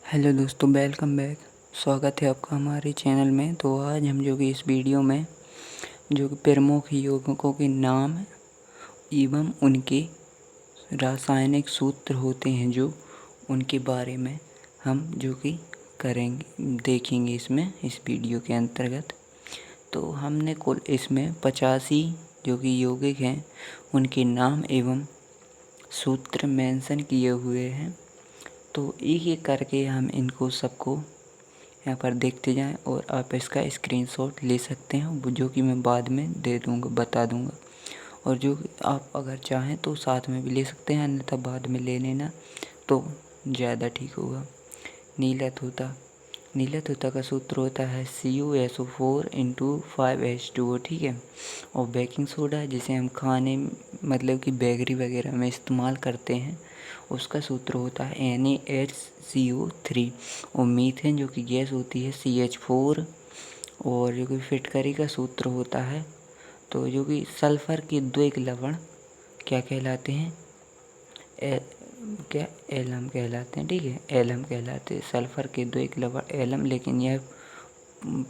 Hello दोस्तों, welcome back. स्वागत है आपका हमारे चैनल में। तो आज हम जो कि इस वीडियो में जो कि प्रमुख यौगिकों के नाम एवं उनके रासायनिक सूत्र होते हैं जो उनके बारे में हम जो कि देखेंगे इसमें इस वीडियो के अंतर्गत। तो हमने कुल इसमें 85 जो कि यौगिक हैं उनके नाम एवं सूत्र मेंशन किए हुए हैं। तो एक एक करके हम इनको सबको यहाँ पर देखते जाएं और आप इसका स्क्रीनशॉट ले सकते हैं, वो जो कि मैं बाद में दे दूँगा, बता दूँगा। और जो आप अगर चाहें तो साथ में भी ले सकते हैं, अन्यथा बाद में ले लेना तो ज़्यादा ठीक होगा। नीला तोता का सूत्र होता है CuSO4 × 5H2O, ठीक है। और बेकिंग सोडा जिसे हम खाने मतलब कि बेकरी वगैरह में इस्तेमाल करते हैं उसका सूत्र होता है NaHCO3। और मीथेन जो कि गैस होती है CH4। और जो कि फिटकरी का सूत्र होता है तो जो कि सल्फ़र के द्विग लवण क्या कहलाते हैं, एलम कहलाते हैं, ठीक है। एलम कहलाते हैं सल्फ़र के द्विग लवण एलम, लेकिन यह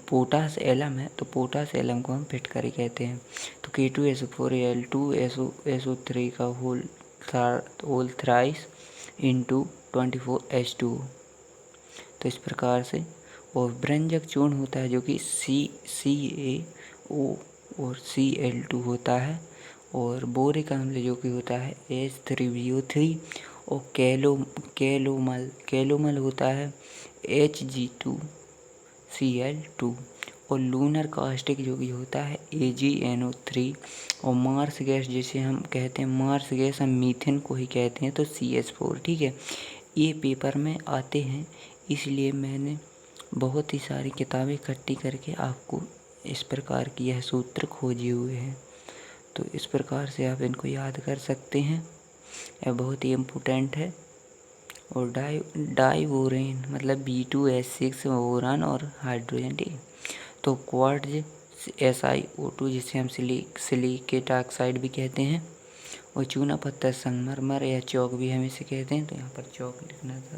पोटास एलम है तो पोटास एलम को हम फिटकरी कहते हैं। तो K2SO4Al2SO3 का होल थ्राइस इंटू 24H2O। तो इस प्रकार से। और व्यंजक चूर्ण होता है जो कि CaO और Cl2 होता है। और बोरिक अम्ल जो कि होता है H3BO3। और कैलोमल होता है Hg2Cl2। और लूनर कास्टिक जो कि होता है AgNO3। और मार्स गैस जिसे हम कहते हैं, मार्स गैस हम मीथेन को ही कहते हैं, तो CH4, ठीक है। ये पेपर में आते हैं, इसलिए मैंने बहुत ही सारी किताबें इकट्ठी करके आपको इस प्रकार की यह सूत्र खोजे हुए हैं। तो इस प्रकार से आप इनको याद कर सकते हैं, यह बहुत ही इम्पोर्टेंट है। और डाइवोरेन मतलब B2H6 बोरान और हाइड्रोजन, ठीक है। तो क्वार्ट्ज SiO2 जिसे हम सिलिकेट ऑक्साइड भी कहते हैं। और चूना पत्थर संगमरमर या चौक भी हम इसे कहते हैं। तो यहाँ पर चौक लिखना था,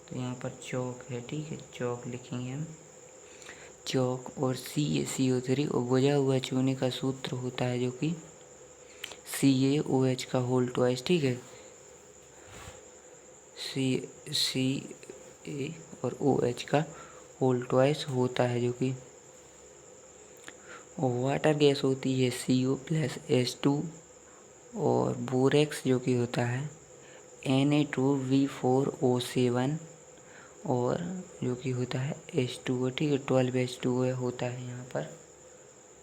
तो यहाँ पर चौक है, ठीक है, चौक लिखेंगे हम, चौक। और CaCO3 और बुझा हुआ चूने का सूत्र होता है जो कि CaOH का होल ट्वाइस, ठीक है। Ca और OH का होल ट्वाइस होता है जो कि। वाटर गैस होती है CO+H2। और बोरेक्स जो कि होता है Na2V4O7। और जो कि होता है H2O, ठीक है, 12H2O होता है यहाँ पर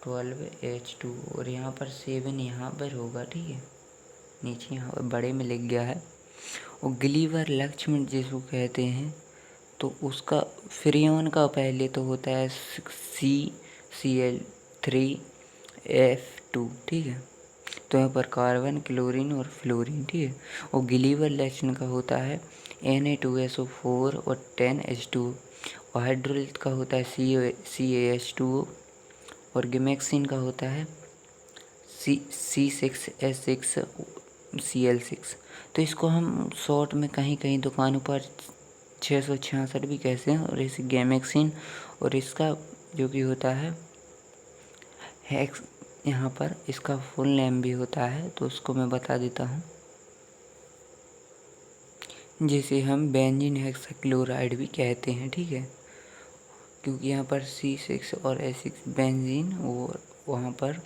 12H2। और यहाँ पर 7 यहाँ पर होगा, ठीक है, नीचे यहाँ पर बड़े में लिख गया है। और ग्लीवर लक्ष्मण जिसको कहते हैं तो उसका फ्रियोन का पहले तो होता है CCl3F2, ठीक है। तो यहाँ पर कार्बन, क्लोरीन और फ्लोरीन, ठीक है। और ग्लीवर लक्ष्मण का होता है Na2SO4 और 10H2। और हाइड्रोलिक का होता है CaH2O। और गिमेक्सिन का होता है C6H6Cl6। तो इसको हम शॉर्ट में कहीं कहीं दुकानों पर 666 भी कहते हैं। और इस गैमेक्सिन और इसका जो कि होता है हेक्स, यहाँ पर इसका फुल नेम भी होता है, तो उसको मैं बता देता हूँ, जिसे हम बेंजीन हेक्साक्लोराइड भी कहते हैं, ठीक है। क्योंकि यहाँ पर C6 और H6 बेंजीन और वहाँ पर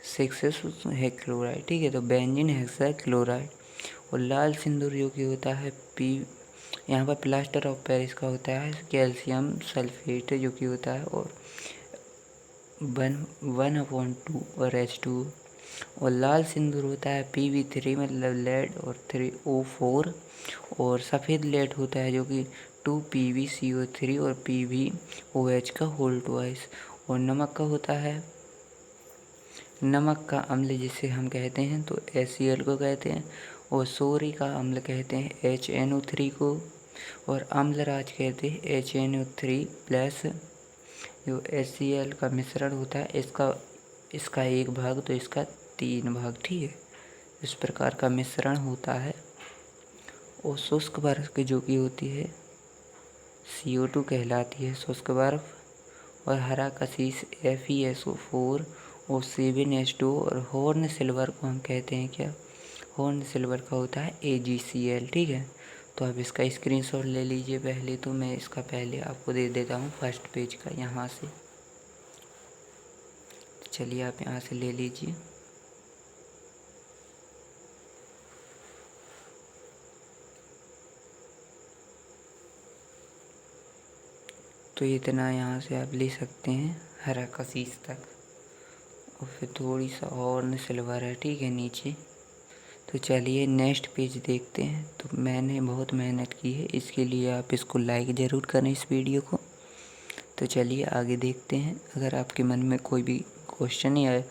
6 हेक्लोराइड, ठीक है। तो बेंजीन हेक्साक्लोराइड। और लाल सिंदूर जो कि होता है P, यहाँ पर प्लास्टर ऑफ पेरिस का होता है कैल्शियम सल्फेट जो कि होता है। और 1/2 और H2। और लाल सिंदूर होता है Pb3 मतलब लेड और 3O4। और सफ़ेद लेड होता है जो कि 2PbCO3 और PbOH का होल ट्वाइस। और नमक का होता है, नमक का अम्ल जिसे हम कहते हैं तो HCl को कहते हैं। और सोरे का अम्ल कहते हैं HNO3 को। और अम्लराज कहते हैं HNO3 प्लस। जो HCl का मिश्रण होता है इसका 1 भाग तो इसका 3 भाग, ठीक है। इस प्रकार का मिश्रण होता है। और शुष्क बर्फ की जो कि होती है CO2 कहलाती है शुष्क बर्फ। और हरा कशिश FeSO4 और 7H2। और हॉर्न सिल्वर को हम कहते हैं क्या, हॉर्न सिल्वर का होता है AgCl। ठीक है, तो आप इसका स्क्रीनशॉट ले लीजिए। पहले तो मैं इसका पहले आपको दे देता हूँ फर्स्ट पेज का यहाँ से। चलिए आप यहाँ से ले लीजिए। तो इतना यहाँ से आप ले सकते हैं हरा कशीश तक। और फिर थोड़ी सा हॉर्न सिल्वर है, ठीक है, नीचे। तो चलिए नेक्स्ट पेज देखते हैं। तो मैंने बहुत मेहनत की है, इसके लिए आप इसको लाइक ज़रूर करें इस वीडियो को। तो चलिए आगे देखते हैं। अगर आपके मन में कोई भी क्वेश्चन या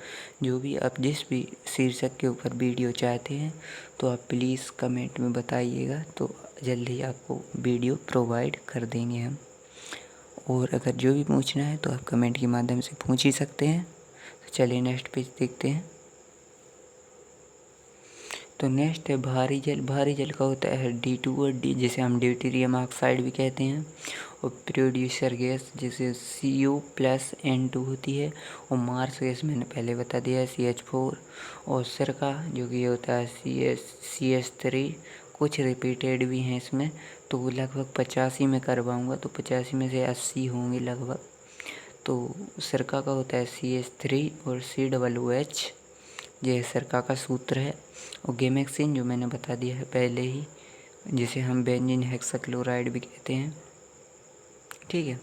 जो भी आप जिस भी शीर्षक के ऊपर वीडियो चाहते हैं तो आप प्लीज़ कमेंट में बताइएगा, तो जल्दी आपको वीडियो प्रोवाइड कर देंगे हम। और अगर जो भी पूछना है तो आप कमेंट के माध्यम से पूछ ही सकते हैं। तो चलिए नेक्स्ट पेज देखते हैं। तो नेक्स्ट है भारी जल। भारी जल का होता है D2 और D, जिसे हम ड्यूटेरियम ऑक्साइड भी कहते हैं। और प्रोड्यूसर गैस जिसे CO+N2 होती है। और मार्स गैस मैंने पहले बता दिया है CH4। और सिरका जो कि होता है CS3। कुछ रिपीटेड भी हैं इसमें, तो वो लगभग 85 में करवाऊँगा, तो 85 में से 80 होंगे लगभग। तो सिरका का होता है CH3 और COOH, यह सिरका का सूत्र है। और गेमेक्सिन जो मैंने बता दिया है पहले ही, जिसे हम बेंजीन हेक्साक्लोराइड भी कहते हैं। ठीक है,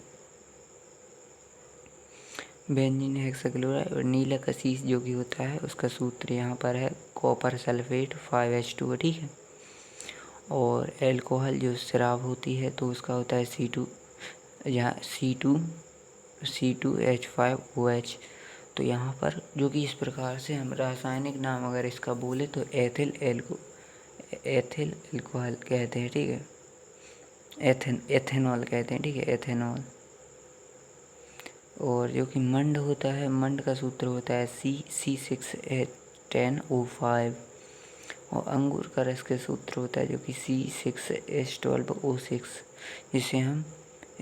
बेंजीन हेक्साक्लोराइड। और नीला कशीश जो कि होता है उसका सूत्र यहाँ पर है कॉपर सल्फेट 5H2। ठीक है, और एल्कोहल जो शराब होती है तो उसका होता है C2, यहाँ C2H5OH। तो यहाँ पर जो कि इस प्रकार से हम रासायनिक नाम अगर इसका बोले तो एथिल एल्कोहल कहते हैं। ठीक है, एथेनॉल कहते हैं। ठीक है, एथेनॉल। और जो कि मंड होता है, मंड का सूत्र होता है C6H10O5। और अंगूर का रस का सूत्र होता है जो कि C6H12O6, जिसे हम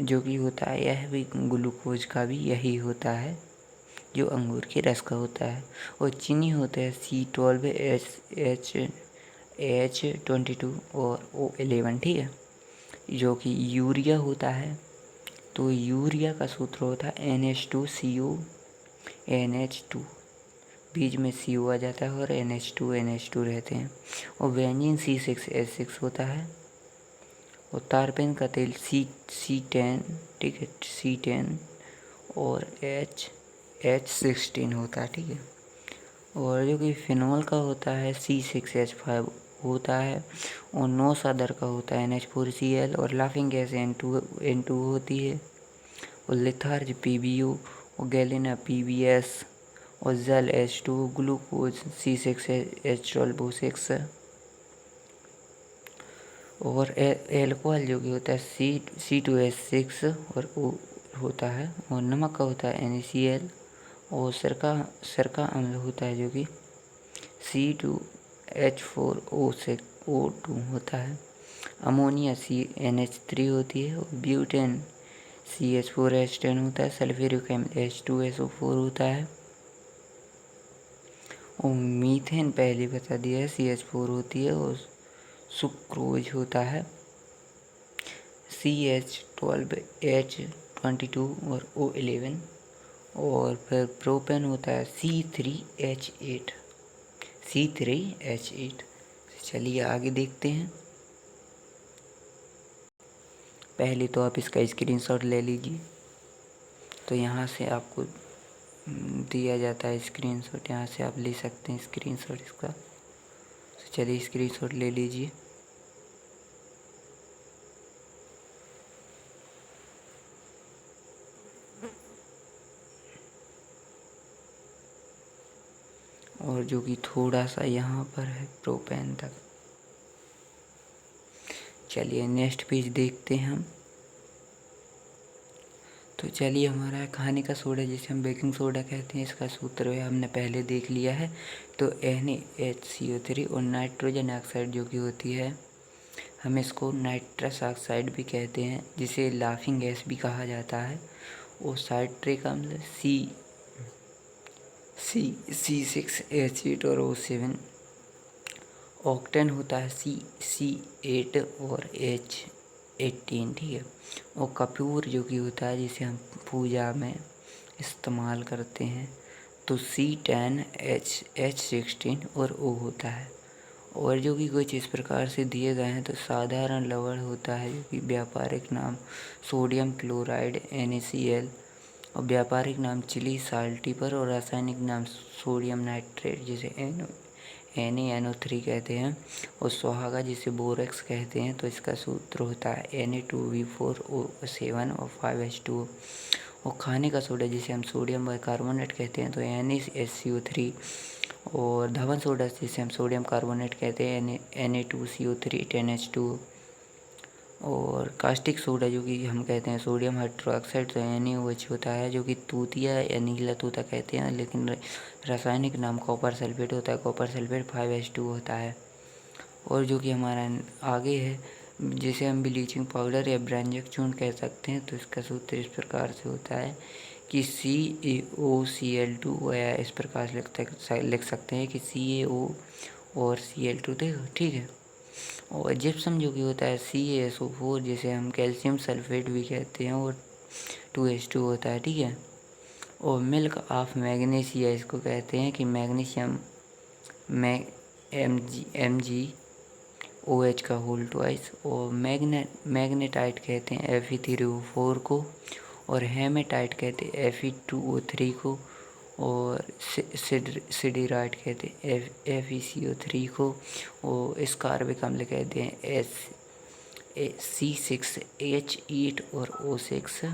जो कि होता है यह भी ग्लूकोज का भी यही होता है जो अंगूर के रस का होता है। और चीनी होता है C12H22 और O11। ठीक है, जो कि यूरिया होता है, तो यूरिया का सूत्र होता है NH2CO NH2, बीच में CO आ जाता है और NH2 रहते हैं। और बेंजीन C6H6 होता है। और तारपीन का तेल C10, ठीक है, C10 और H16 होता है। ठीक है, और जो कि फिनॉल का होता है C6H5 होता है। और नोस अदर का होता है NH4Cl। और लाफिंग गैस N2 होती है। और लिथार्ज PbO। और गैलिना PbS। और जल H2। Glucose C6H12O6। और एल्कोहल जो कि होता है C2H6 और O होता है। और नमक का होता है NaCl। और सरका अम्ल होता है जो कि C2H4O2 होता है। अमोनिया NH3 होती है। और ब्यूटेन CH4H10 होता है। सल्फ्यूरिक एसिड H2SO4 होता है। और मीथेन पहले बता दिया है CH4 होती है। और सुक्रोज होता है CH12H22 और O11। और फिर प्रोपेन होता है C3H8। चलिए आगे देखते हैं। पहले तो आप इसका स्क्रीनशॉट ले लीजिए। तो यहाँ से आपको दिया जाता है स्क्रीनशॉट, यहाँ से आप ले सकते हैं स्क्रीनशॉट इसका। तो चलिए स्क्रीनशॉट ले लीजिए। और जो कि थोड़ा सा यहाँ पर है प्रोपेन तक। चलिए नेक्स्ट पेज देखते हैं हम। तो चलिए हमारा खाने का सोडा जिसे हम बेकिंग सोडा कहते हैं, इसका सूत्र है हमने पहले देख लिया है। तो NaHCO3 और नाइट्रोजन ऑक्साइड जो कि होती है हम इसको नाइट्रस ऑक्साइड भी कहते हैं, जिसे लाफिंग गैस भी कहा जाता है। और साइट्रिक अम्ल C6H8 और O7। ऑक्टेन होता है C8 और H18, ठीक है। और कपूर जो कि होता है जिसे हम पूजा में इस्तेमाल करते हैं, तो C10 H16 और O होता है। और जो कि कुछ इस प्रकार से दिए गए हैं। तो साधारण लवण होता है जो कि व्यापारिक नाम सोडियम क्लोराइड NaCl, और व्यापारिक नाम चिली साल्टीपर, और रासायनिक नाम सोडियम नाइट्रेट जिसे NaNO3 कहते हैं। और सुहागा जिसे बोरेक्स कहते हैं। तो इसका सूत्र होता है Na2V4O7 और 5H2O। और खाने का सोडा जिसे हम सोडियम बाइकार्बोनेट कहते हैं, तो NaSCO3। और धवन सोडा जिसे हम सोडियम कार्बोनेट कहते हैं, Na2CO3 10H2O। और कास्टिक सोडा जो कि हम कहते हैं सोडियम हाइड्रोक्साइड, तो NaOH होता है, जो कि तूतिया या नीला तूता कहते हैं, लेकिन रासायनिक नाम कॉपर सल्फेट होता है। कॉपर सल्फेट 5H2O होता है। और जो कि हमारा आगे है, जिसे हम ब्लीचिंग पाउडर या ब्रंजक चूर्ण कह सकते हैं, तो इसका सूत्र इस प्रकार से होता है कि CaOCl2, या इस प्रकार से लिख सकते हैं कि CaO और Cl2, देखो ठीक है। और जिप्सम जो कि होता है CaSO4, जिसे हम कैल्शियम सल्फेट भी कहते हैं, और 2H2 होता है, ठीक है। और मिल्क ऑफ मैग्नीशिया इसको कहते हैं कि मैग्नीशियम MgOH का होल ट्वाइस। और मैग्नेटाइट कहते हैं Fe3O4 को, और हेमेटाइट कहते हैं Fe2O3 को, और सिडराइट कहते हैं FeCO3 को, और स्कारबिक अम्ल कहते हैं C6H8 और O6।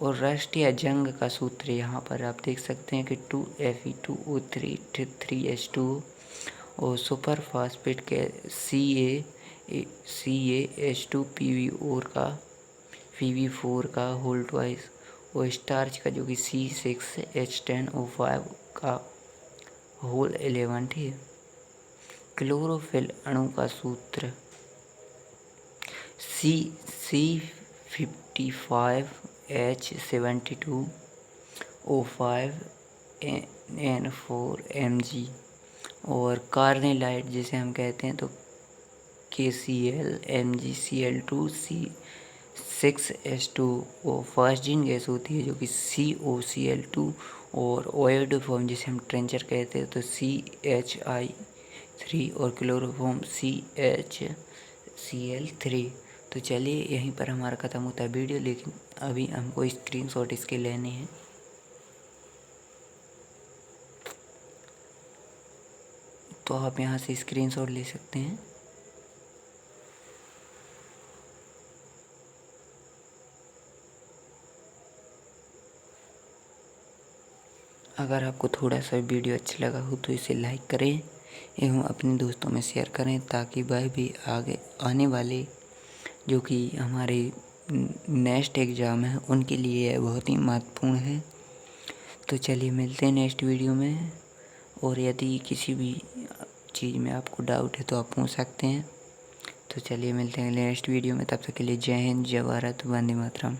और रस्ट या जंग का सूत्र यहाँ पर आप देख सकते हैं कि 2Fe2O3 3H2O। और सुपर फास्फेट के CaH2PV4 का होल ट्वाइस। और स्टार्च का जो कि C6H10O5 का होल 11, ठीक है। क्लोरोफिल अणु का सूत्र C55H72O5N4Mg। और कार्नेलाइट जिसे हम कहते हैं, तो KCl MgCl2C6H2O। फास्जिन गैस होती है जो कि COCl2। और ओयोडोफॉर्म जिसे हम ट्रेंचर कहते हैं, तो CHI3। और क्लोरोफॉर्म CHCl3। तो चलिए यहीं पर हमारा ख़त्म होता है वीडियो, लेकिन अभी हमको स्क्रीनशॉट इसके लेने हैं। तो आप यहाँ से स्क्रीनशॉट ले सकते हैं। अगर आपको थोड़ा सा वीडियो अच्छा लगा हो तो इसे लाइक करें एवं अपने दोस्तों में शेयर करें, ताकि वह भी आगे आने वाले जो कि हमारे नेक्स्ट एग्ज़ाम है उनके लिए यह बहुत ही महत्वपूर्ण है। तो चलिए मिलते हैं नेक्स्ट वीडियो में। और यदि किसी भी चीज़ में आपको डाउट है तो आप पूछ सकते हैं। तो चलिए मिलते हैं नेक्स्ट वीडियो में, तब तक के लिए जय हिंद, जय भारत, वंदे मातरम।